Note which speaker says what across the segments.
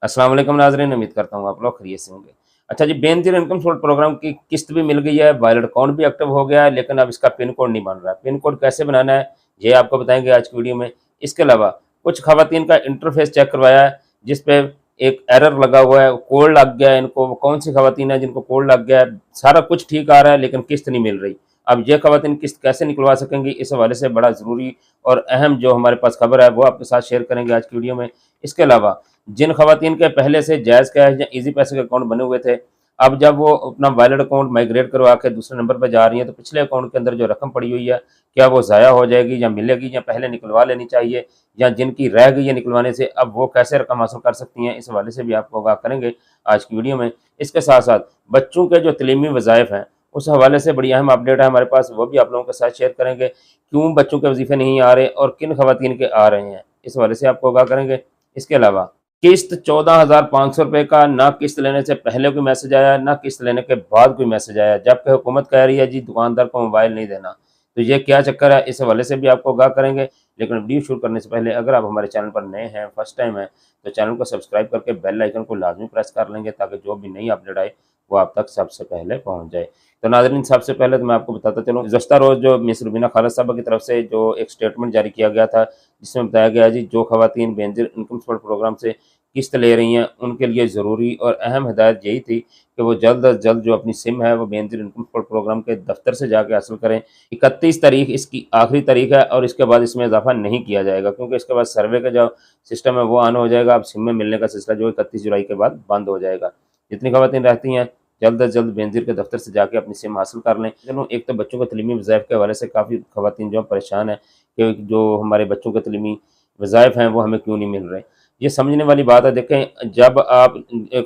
Speaker 1: अस्सलाम वालेकुम नाज़रीन, उम्मीद करता हूँ आप लोग खैरियत से होंगे। अच्छा जी, बेनज़ीर इनकम सपोर्ट प्रोग्राम की किस्त भी मिल गई है, वॉलेट अकाउंट भी एक्टिव हो गया है, लेकिन अब इसका पिन कोड नहीं बन रहा है। पिन कोड कैसे बनाना है, ये आपको बताएँगे आज की वीडियो में। इसके अलावा कुछ ख़वातीन का इंटरफ़ेस चेक करवाया है, जिस पे एक एरर लगा हुआ है, कोड लग गया है इनको। वो कौन-सी ख़वातीन है जिनको कोड लग गया है, सारा कुछ ठीक आ रहा है लेकिन किस्त नहीं मिल रही। अब ये ख़वातीन किस्त कैसे निकलवा सकेंगी, इस हवाले से बड़ा ज़रूरी और अहम जो हमारे पास खबर है, वो आपके साथ शेयर करेंगे आज की वीडियो में। इसके अलावा जिन ख़वातीन के पहले से जायज़ कैश या ईज़ी पैसे के अकाउंट बने हुए थे, अब जब वो अपना वॉलेट अकाउंट माइग्रेट करवा के दूसरे नंबर पर जा रही हैं, तो पिछले अकाउंट के अंदर जो रकम पड़ी हुई है, क्या वो ज़ाया हो जाएगी या मिलेगी या पहले निकलवा लेनी चाहिए, या जिनकी रह गई है निकलवाने से, अब वो कैसे रकम हासिल कर सकती हैं, इस हवाले से भी आपको आगाह करेंगे आज की वीडियो में। इसके साथ-साथ बच्चों के जो तलीमी वज़ाइफ हैं, उस हवाले से बड़ी अहम अपडेट है हमारे पास, वो भी आप लोगों के साथ शेयर करेंगे। क्यों बच्चों के वज़ीफ़े नहीं आ रहे और किन ख़वातीन के आ रहे हैं, इस हवाले से आपको आगाह करेंगे। इसके अलावा किस्त 14,500 रुपए का ना किस्त लेने से पहले कोई मैसेज आया, ना किस्त लेने के बाद कोई मैसेज आया, जबकि हुकूमत कह रही है जी दुकानदार को मोबाइल नहीं देना। तो ये क्या चक्कर है, इस हवाले से भी आपको आगाह करेंगे। लेकिन वीडियो शुरू करने से पहले अगर आप हमारे चैनल पर नए हैं, फर्स्ट टाइम हैं, तो चैनल को सब्सक्राइब करके बेल आइकन को लाज़मी प्रेस कर लेंगे, ताकि जो भी नई अपडेट आए वो आप तक सबसे पहले पहुँच जाए। तो नाज़रीन, सबसे पहले तो मैं आपको बताता चलूँ, गुज़श्ता रोज़ जो मिस रुबीना खालिद साहबा की तरफ से जो एक स्टेटमेंट जारी किया गया था, जिसमें बताया गया जी जो ख़वातीन बेनज़ीर इनकम सपोर्ट प्रोग्राम से किस्त ले रही हैं, उनके लिए ज़रूरी और अहम हिदायत यही थी कि वो जल्द अज़ जल्द जो अपनी सिम है वो बेनज़ीर इनकम सपोर्ट प्रोग्राम के दफ्तर से जाके हासिल करें। 31 तारीख इसकी आखिरी तारीख है और इसके बाद इसमें इजाफ़ा नहीं किया जाएगा, क्योंकि इसके बाद सर्वे का जो सिस्टम है वो ऑन हो जाएगा। अब सिम में मिलने का सिलसिला जो 31 जुलाई के बाद बंद हो जाएगा। जितनी ख़वातीन रहती हैं, जल्द अज़ जल्द बेनज़ीर के दफ्तर से जाके अपनी सिम हासिल कर लें। चलो, एक तो बच्चों के तलीमी वज़ाइफ के हवाले से काफ़ी ख़वातीन जो परेशान हैं कि जो हमारे बच्चों के तलीमी वज़ाइफ हैं वो हमें क्यों नहीं मिल रहे। ये समझने वाली बात है। देखें, जब आप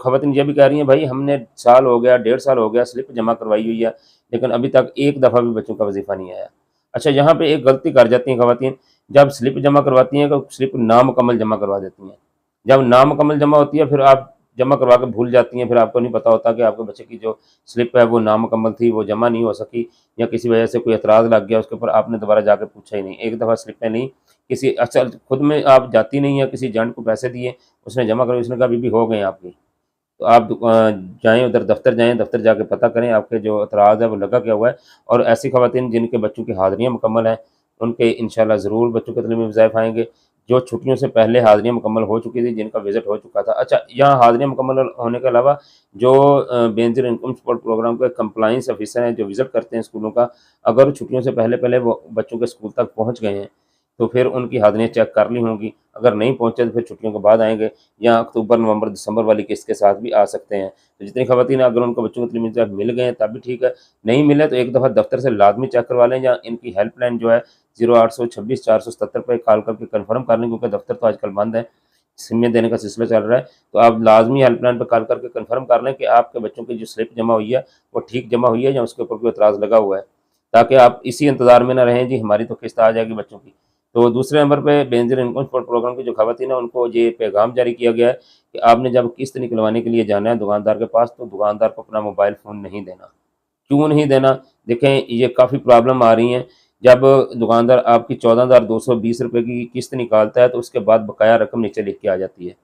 Speaker 1: ख़वातीन ये भी कह रही हैं, भाई हमने साल हो गया, 1.5 साल हो गया, स्लिप जमा करवाई हुई है, लेकिन अभी तक एक दफ़ा भी बच्चों का वज़ीफ़ा नहीं आया। अच्छा, यहाँ पे एक गलती कर जाती हैं ख़वातीन, जब स्लिप जमा करवाती हैं तो स्लिप नामुकम्मल जमा करवा देती हैं। जब नामुकम्मल जमा होती है, फिर आप जमा करवा के भूल जाती हैं, फिर आपको नहीं पता होता कि आपके बच्चे की जो स्लिप है वो नामुकम्मल थी, वो जमा नहीं हो सकी, या किसी वजह से कोई एतराज़ लग गया उसके ऊपर, आपने दोबारा जाके पूछा ही नहीं। एक दफ़ा स्लिपें नहीं, किसी अच्छा खुद में आप जाती नहीं है, किसी एजेंट को पैसे दिए, उसने जमा करवाई, उसने कहा अभी भी हो गए हैं आपकी। तो आप जाएँ उधर दफ्तर जाएँ, दफ्तर जाके पता करें आपके जो एतराज़ है वो लगा क्या हुआ है। और ऐसी ख़वातीन जिनके बच्चों की हाज़िरियाँ मुकम्मल हैं, उनके इंशाअल्लाह ज़रूर बच्चों के तलीमी वज़ाइफ़ आएँगे। जो छुट्टियों से पहले हाज़िरियाँ मुकम्मल हो चुकी थी, जिनका विज़िट हो चुका था। अच्छा, यहाँ हाज़िरियाँ मुकम्मल होने के अलावा जो बेनज़ीर इनकम सपोर्ट प्रोग्राम के कंप्लायंस ऑफ़िसर हैं, जो विज़िट करते हैं स्कूलों का, अगर छुट्टियों से पहले-पहले वो बच्चों के स्कूल तक पहुँच गए हैं, तो फिर उनकी हाज़िरियाँ चेक कर ली होंगी। अगर नहीं पहुँचे तो फिर छुट्टियों के बाद आएँगे, या अक्टूबर, नवंबर, दिसंबर वाली किस्त के साथ भी आ सकते हैं। तो जितनी ख़वातीन अगर उनको बच्चों के तलीमी वज़ाइफ़ मिल गए हैं तब भी ठीक है, नहीं मिले तो एक दफ़ा दफ्तर से लाज़मी चेक करवा लें, या इनकी हेल्पलाइन जो है 0800 26 477 पे कॉल करके कन्फर्म कर लें, क्योंकि दफ्तर तो आजकल बंद है, सिमें देने का सिलसिला चल रहा है। तो आप लाज़मी हेल्पलाइन पे कॉल करके कन्फर्म कर लें कि आपके बच्चों की जो स्लिप जमा हुई है, वो ठीक जमा हुई है या उसके ऊपर कोई एतराज़ लगा हुआ है, ताकि आप इसी इंतज़ार में ना रहें जी हमारी तो किस्त आ जाएगी बच्चों की। तो दूसरे नंबर पे बेनज़ीर इनकम सपोर्ट प्रोग्राम की जो ख़वातीन है, उनको ये पैगाम जारी किया गया है कि आपने जब किस्त निकलवाने के लिए जाना है दुकानदार के पास, तो दुकानदार को अपना मोबाइल फ़ोन नहीं देना। क्यों नहीं देना? देखें, ये काफ़ी प्रॉब्लम आ रही हैं। जब दुकानदार आपकी 14,220 रुपए की किस्त निकालता है, तो उसके बाद बकाया रकम नीचे लिख के आ जाती है।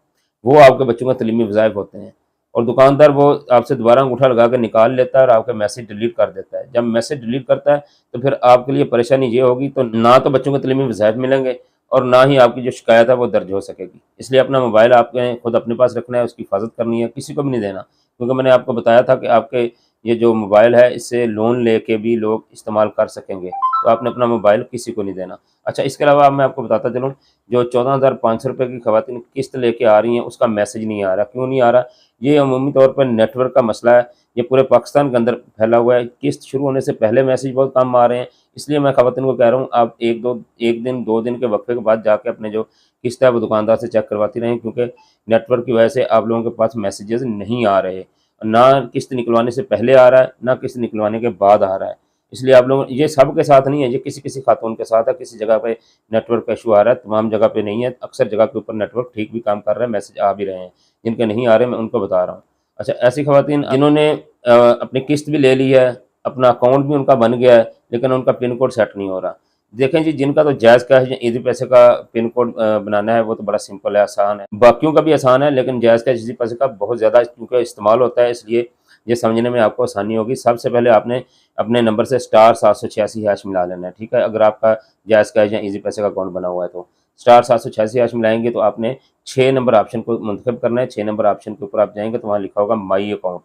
Speaker 1: वो आपके बच्चों का तलीमी वज़ाइफ़ होते हैं, और दुकानदार वो आपसे दोबारा अंगूठा लगा के निकाल लेता है और आपका मैसेज डिलीट कर देता है। जब मैसेज डिलीट करता है, तो फिर आपके लिए परेशानी ये होगी, तो ना तो बच्चों के तलीमी वज़ाइफ़ मिलेंगे और ना ही आपकी जो शिकायत है वो दर्ज हो सकेगी। इसलिए अपना मोबाइल आपने खुद अपने पास रखना है, उसकी हिफाज़त करनी है, किसी को भी नहीं देना। क्योंकि मैंने आपको बताया था कि आपके ये जो मोबाइल है, इससे लोन लेके भी लोग इस्तेमाल कर सकेंगे, तो आपने अपना मोबाइल किसी को नहीं देना। अच्छा, इसके अलावा अब मैं आपको बताता चलूँ, जो 14,500 रुपए की ख़वातीन किस्त लेके आ रही हैं, उसका मैसेज नहीं आ रहा। क्यों नहीं आ रहा? ये अमूमी तौर पर नेटवर्क का मसला है, ये पूरे पाकिस्तान के अंदर फैला हुआ है। किस्त शुरू होने से पहले मैसेज बहुत कम आ रहे हैं, इसलिए मैं ख़वातीन को कह रहा हूँ, आप 1 दिन 2 दिन के वक़्फ़े के बाद जाके अपने जो किस्त है वो दुकानदार से चेक करवाती रहें, क्योंकि नेटवर्क की वजह से आप लोगों के पास मैसेजेस नहीं आ रहे। ना किस्त निकलवाने से पहले आ रहा है, ना किस्त निकलवाने के बाद आ रहा है। इसलिए आप लोग, ये सबके साथ नहीं है, ये किसी-किसी खातून के साथ है, किसी जगह पे नेटवर्क का इशू आ रहा है, तमाम जगह पे नहीं है। अक्सर जगह के ऊपर नेटवर्क ठीक भी काम कर रहा है, मैसेज आ भी रहे हैं। जिनके नहीं आ रहे, मैं उनको बता रहा हूँ। अच्छा, ऐसी ख़वातीन जिन्होंने अपनी किस्त भी ले ली है, अपना अकाउंट भी उनका बन गया है, लेकिन उनका पिन कोड सेट नहीं हो रहा। देखें जी, जिनका तो जायज़ कैश या ईज़ी पैसे का पिन कोड बनाना है वो तो बड़ा सिंपल है, आसान है। बाकियों का भी आसान है, लेकिन जायज़ कैश ईज़ी पैसे का बहुत ज़्यादा क्योंकि इस्तेमाल होता है, इसलिए ये समझने में आपको आसानी होगी। सबसे पहले आपने अपने नंबर से *786# मिला लेना है, ठीक है? अगर आपका जायज़ कैश या ईज़ी पैसे का अकाउंट बना हुआ है तो। *786# मिलाएँगे तो आपने 6 नंबर ऑप्शन को मुंतखब करना है। 6 नंबर ऑप्शन के ऊपर आप जाएँगे तो वहाँ लिखा होगा माई अकाउंट।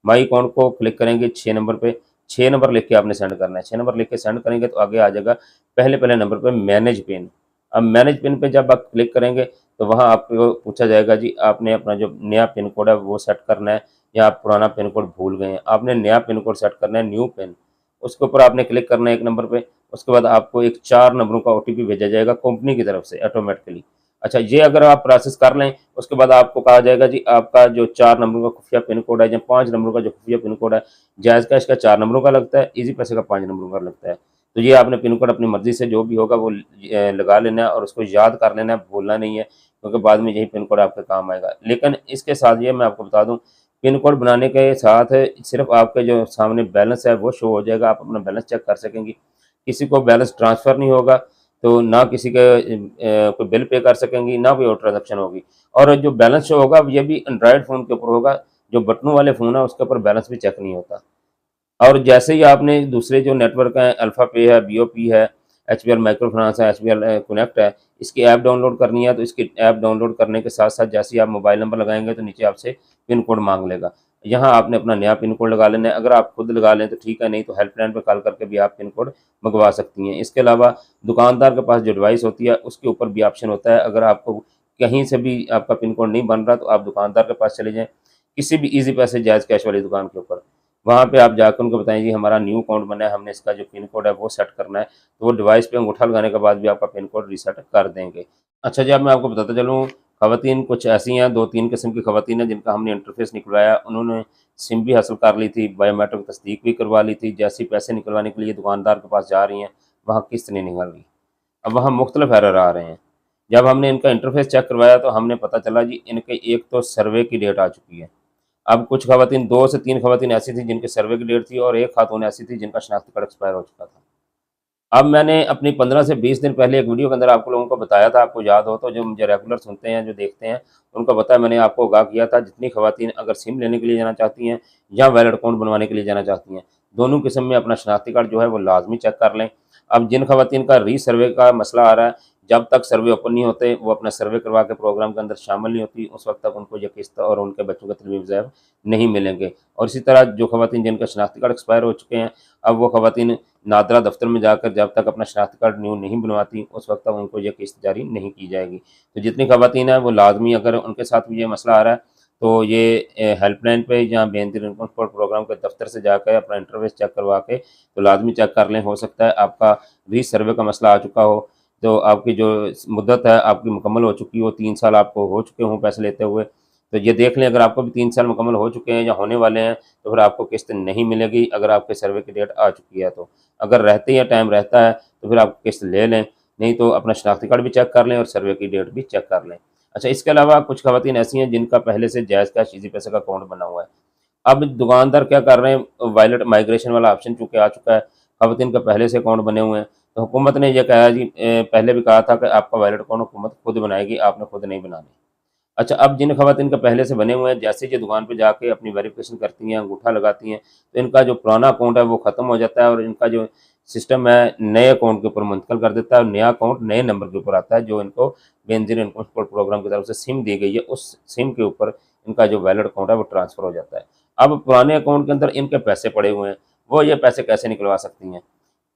Speaker 1: माई अकाउंट को क्लिक करेंगे 6 नंबर पे, 6 नंबर लिख के आपने सेंड करना है। 6 नंबर लिख के सेंड करेंगे तो आगे आ जाएगा पहले नंबर पे मैनेज पिन। अब मैनेज पिन पे जब आप क्लिक करेंगे तो वहाँ आपको पूछा जाएगा जी, आपने अपना जो नया पिन कोड है वो सेट करना है या आप पुराना पिन कोड भूल गए हैं। आपने नया पिन कोड सेट करना है, न्यू पिन। उसके ऊपर आपने क्लिक करना है 1 नंबर पे। उसके बाद आपको एक 4 नंबरों का ओटीपी भेजा जाएगा कंपनी की तरफ से ऑटोमेटिकली। अच्छा, ये अगर आप प्रोसेस कर लें, उसके बाद आपको कहा जाएगा जी आपका जो 4 नंबरों का खुफिया पिन कोड है या 5 नंबरों का जो खुफिया पिन कोड है, जायज़ कैश का 4 नंबरों का लगता है, ईज़ी पैसे का 5 नंबरों का लगता है। तो ये आपने पिन कोड अपनी मर्ज़ी से जो भी होगा वो लगा लेना है और उसको याद कर लेना है, भूलना नहीं है, क्योंकि बाद में यही पिन कोड आपके काम आएगा। लेकिन इसके साथ ये मैं आपको बता दूँ, पिन कोड बनाने के साथ सिर्फ़ आपके जो सामने बैलेंस है वो शो हो जाएगा, आप अपना बैलेंस चेक कर सकेंगी। किसी को बैलेंस ट्रांसफ़र नहीं होगा, तो ना किसी के कोई बिल पे कर सकेंगी, ना कोई और ट्रांज़ैक्शन होगी। और जो बैलेंस शो होगा ये भी एंड्रॉयड फ़ोन के ऊपर होगा, जो बटनों वाले फ़ोन है उसके ऊपर बैलेंस भी चेक नहीं होता। और जैसे ही आपने दूसरे जो नेटवर्क हैं, अल्फ़ा पे है, बीओपी है, एचबीएल माइक्रो फाइनेंस है, एचबीएल कनेक्ट है, इसकी ऐप डाउनलोड करनी है तो इसकी ऐप डाउनलोड करने के साथ-साथ जैसे ही आप मोबाइल नंबर लगाएँगे तो नीचे आपसे पिन कोड माँग लेगा। यहाँ आपने अपना नया पिन कोड लगा लेना है, अगर आप खुद लगा लें तो ठीक है, नहीं तो हेल्पलाइन पे कॉल करके भी आप पिन कोड मंगवा सकती हैं। इसके अलावा दुकानदार के पास जो डिवाइस होती है उसके ऊपर भी ऑप्शन होता है, अगर आपको कहीं से भी आपका पिन कोड नहीं बन रहा तो आप दुकानदार के पास चले जाएँ, किसी भी ईज़ी पैसे, जायज़ कैश वाली दुकान के ऊपर। वहाँ पे आप जाकर उनको बताएँ जी हमारा न्यू अकाउंट बना है, हमने इसका जो पिन कोड है वो सेट करना है, तो वो डिवाइस पे अंगूठा लगाने के बाद भी आपका पिन कोड रीसेट कर देंगे। अच्छा जी, अब मैं आपको बताता चलूँ, ख़वातीन कुछ ऐसी हैं, 2-3 किस्म की ख़वातीन हैं जिनका हमने इंटरफ़ेस निकलवाया। उन्होंने सिम भी हासिल कर ली थी, बायोमेट्रिक तस्दीक भी करवा ली थी, जैसे ही पैसे निकलवाने के लिए दुकानदार के पास जा रही हैं, वहाँ किस्त नहीं निकल रही। अब वहाँ मुख्तलिफ एरर आ रहे हैं। जब हमने इनका इंटरफ़ेस चेक करवाया तो हमने पता चला जी इनके एक तो सर्वे की डेट आ चुकी है। अब कुछ ख़वातीन, 2 से 3 ख़वातीन ऐसी थी जिनकी सर्वे की डेट थी और एक खातून ऐसी थी जिनका शनाख्ती कार्ड एक्सपायर हो चुका था। अब मैंने अपनी 15 से 20 दिन पहले एक वीडियो के अंदर आपको लोगों को बताया था, आपको याद हो तो, जो मुझे रेगुलर सुनते हैं, जो देखते हैं, उनको पता है मैंने आपको आगाह किया था, जितनी ख़वातीन अगर सिम लेने के लिए जाना चाहती हैं या वैलिड अकाउंट बनवाने के लिए जाना चाहती हैं, दोनों किस्म में अपना शनाख्ती कार्ड जो है वो लाज़मी चेक कर लें। अब जिन ख़वातीन का रीसर्वे का मसला आ रहा है, जब तक सर्वे ओपन नहीं होते, वो अपना सर्वे करवा के प्रोग्राम के अंदर शामिल नहीं होती, उस वक़्त तक उनको ये किस्त और उनके बच्चों के तरमीम ज़ैब नहीं मिलेंगे। और इसी तरह जो ख़वातीन जिनका शनाख्ती कार्ड एक्सपायर हो चुके हैं, अब वो ख़वातीन नादरा दफ्तर में जाकर जब तक अपना शनाख्ती कार्ड न्यू नहीं बनवाती, उस वक़्त तक उनको ये किस्त जारी नहीं की जाएगी। तो जितनी ख़वातीन हैं वो लाज़मी, अगर उनके साथ भी ये मसला आ रहा है तो ये हेल्पलाइन पे या बेनज़ीर इनकम सपोर्ट प्रोग्राम के दफ्तर से जाकर अपना इंटरफ़ेस चेक करवा के तो लाज़मी चेक कर लें। हो सकता है आपका रीसर्वे का मसला आ चुका हो, तो आपकी जो मुद्दत है आपकी मुकम्मल हो चुकी हो, 3 साल आपको हो चुके हों पैसे लेते हुए, तो ये देख लें। अगर आपको भी 3 साल मुकम्मल हो चुके हैं या होने वाले हैं, तो फिर आपको किस्त नहीं मिलेगी अगर आपके सर्वे की डेट आ चुकी है तो। अगर रहते या टाइम रहता है तो फिर आप किस्त ले लें, नहीं तो अपना शनाख्ती कार्ड भी चेक कर लें और सर्वे की डेट भी चेक कर लें। अच्छा, इसके अलावा कुछ ख़वातीन ऐसी हैं जिनका पहले से जायज़ कैश ईज़ी पैसे का अकाउंट बना हुआ है। अब दुकानदार क्या कर रहे हैं, वायलेट माइग्रेशन वाला ऑप्शन चूँकि आ चुका है, ख़वातीन का पहले से अकाउंट बने हुए हैं, तो हुकूमत ने ये कहा जी, पहले भी कहा था कि आपका वायलेट अकाउंट हुकूमत खुद बनाएगी, आपने खुद नहीं बनाने। अच्छा, अब जिन ख़वातीन का पहले से बने हुए हैं, जैसे ही ये दुकान पे जाके अपनी वेरिफ़िकेशन करती हैं, अंगूठा लगाती हैं, तो इनका जो पुराना अकाउंट है वो ख़त्म हो जाता है और इनका जो सिस्टम है नए अकाउंट के ऊपर मुंतकिल कर देता है और नया अकाउंट नए नंबर के ऊपर आता है, जो इनको बेनज़ीर इनकम सपोर्ट प्रोग्राम की तरफ से सिम दी गई है, उस सिम के ऊपर इनका जो वैलिड अकाउंट है वो ट्रांसफ़र हो जाता है। अब पुराने अकाउंट के अंदर इनके पैसे पड़े हुए हैं, वो ये पैसे कैसे निकलवा सकती हैं?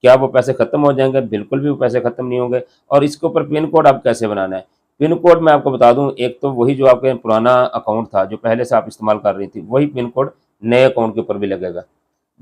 Speaker 1: क्या वो पैसे ख़त्म हो जाएँगे? बिल्कुल भी वो पैसे ख़त्म नहीं होंगे। और इसके ऊपर पिन कोड अब कैसे बनाना है? पिन कोड मैं आपको बता दूँ, एक तो वही जो आपके पुराना अकाउंट था, जो पहले से आप इस्तेमाल कर रही थी, वही पिन कोड नए अकाउंट के ऊपर भी लगेगा।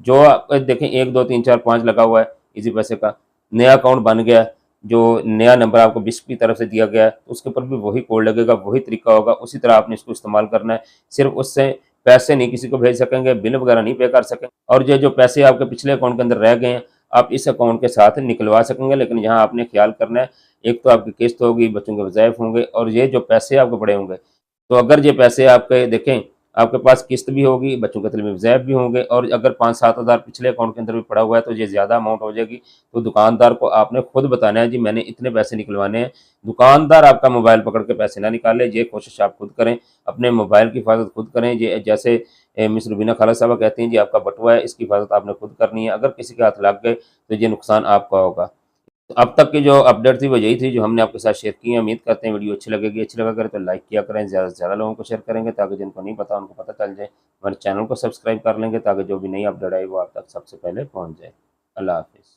Speaker 1: जो आप देखें 1, 2, 3, 4, 5 लगा हुआ है इज़ी पैसे का, नया अकाउंट बन गया, जो नया नंबर आपको बिस्क की तरफ से दिया गया है, तो उसके ऊपर भी वही कोड लगेगा, वही तरीका होगा, उसी तरह आपने इसको इस्तेमाल करना है। सिर्फ़ उससे पैसे नहीं किसी को भेज सकेंगे, बिल वगैरह नहीं पे कर सकेंगे और ये जो पैसे आपके पिछले अकाउंट के अंदर रह गए हैं, आप इस अकाउंट के साथ निकलवा सकेंगे। लेकिन यहाँ आपने ख़्याल करना है, एक तो आपकी किस्त होगी, बच्चों के वज़ाइफ होंगे और ये जो पैसे आपको पड़े होंगे, तो अगर ये पैसे आपके देखें आपके पास किस्त भी होगी, बच्चों के तले में ज़ैब भी होंगे, और अगर 5-7 हज़ार पिछले अकाउंट के अंदर भी पड़ा हुआ है तो ये ज़्यादा अमाउंट हो जाएगी। तो दुकानदार को आपने खुद बताना है, जी मैंने इतने पैसे निकलवाने हैं। दुकानदार आपका मोबाइल पकड़ के पैसे ना निकाले, ये कोशिश आप खुद करें, अपने मोबाइल की हिफाज़त खुद करें। ये जैसे मिस रुबीना खाला साहबा कहती हैं, जी आपका बटुआ है, इसकी हिफाज़त आपने खुद करनी है। अगर किसी के हाथ लग गए तो ये नुकसान आपका होगा। तो अब तक की जो अपडेट थी वो यही थी जो हमने आपके साथ शेयर की है। उम्मीद करते हैं वीडियो अच्छी लगेगी। अच्छी लगा करे तो लाइक किया करें, ज़्यादा से ज़्यादा लोगों को शेयर करेंगे ताकि जिनको नहीं पता उनको पता चल जाए। हमारे चैनल को सब्सक्राइब कर लेंगे ताकि जो भी नई अपडेट आए वो आप तक सबसे पहले पहुँच जाए। अल्लाह हाफ़िज़।